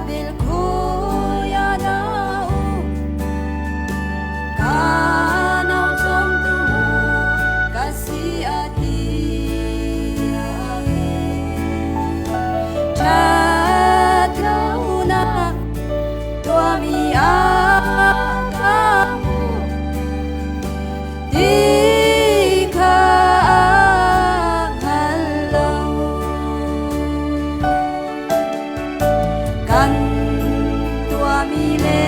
bil kuya daw kanaw som tu kasi ati chataw na tuami akamu di ka halaw kan tuami le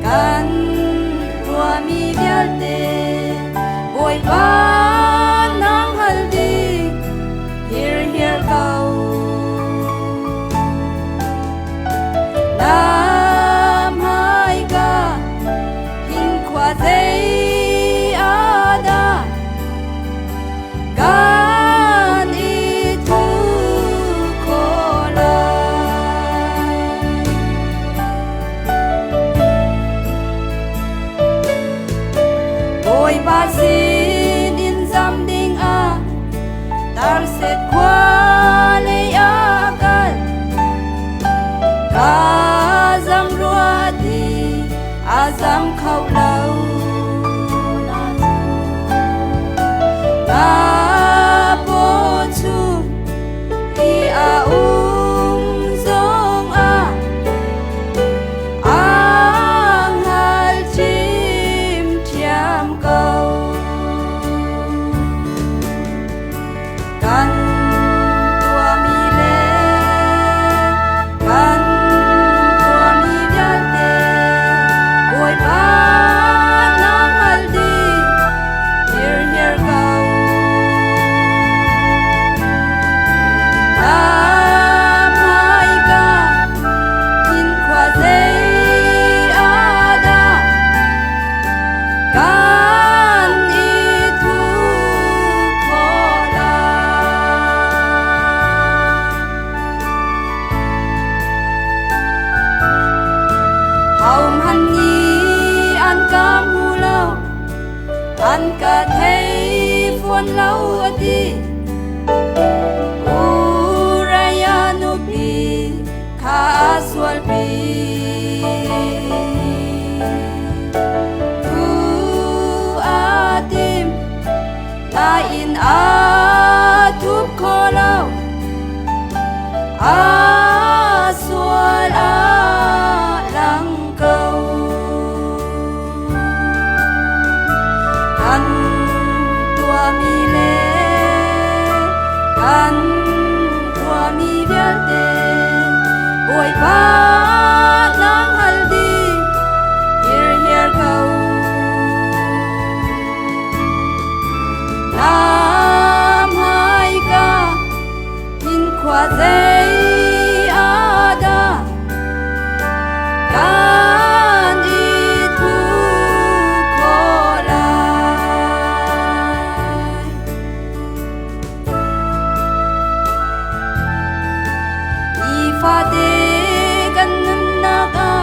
kan tuami bialte boy pa nang haldi here kau lam hai ka hin kwa dei ada kan itu kola boy basin in zamding a tar set kwa le akal azam ruati azam khau lau na po chu i a zong a ang hal chim thiam câu kan tua mi le kan tua mi bialte boy pa nang haldi here kau lam hai ka hin kwa dei ada kan itu kola haum han ni an cam hu lau an ka thei phun lau ati uraya nu pi kha swal pi tu atim ta in a thup kho lau a swal a lang câu kan tua mi le kan tua mi bialte boy pa nang haldi here kau lam hai ka hin kwa dei ada kan itu kola ifade kan naga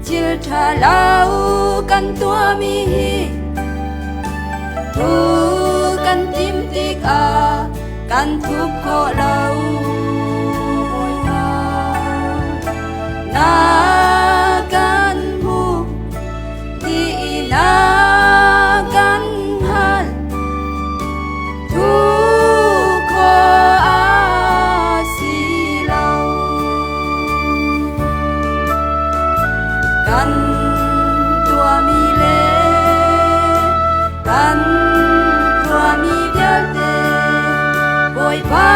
chil thalau kan tua mi hi tu kan tim tik a kan thup kho lau na kan hu di na kan hal tu kho a si lau kan tua mi le kan tua mi bialte boy pa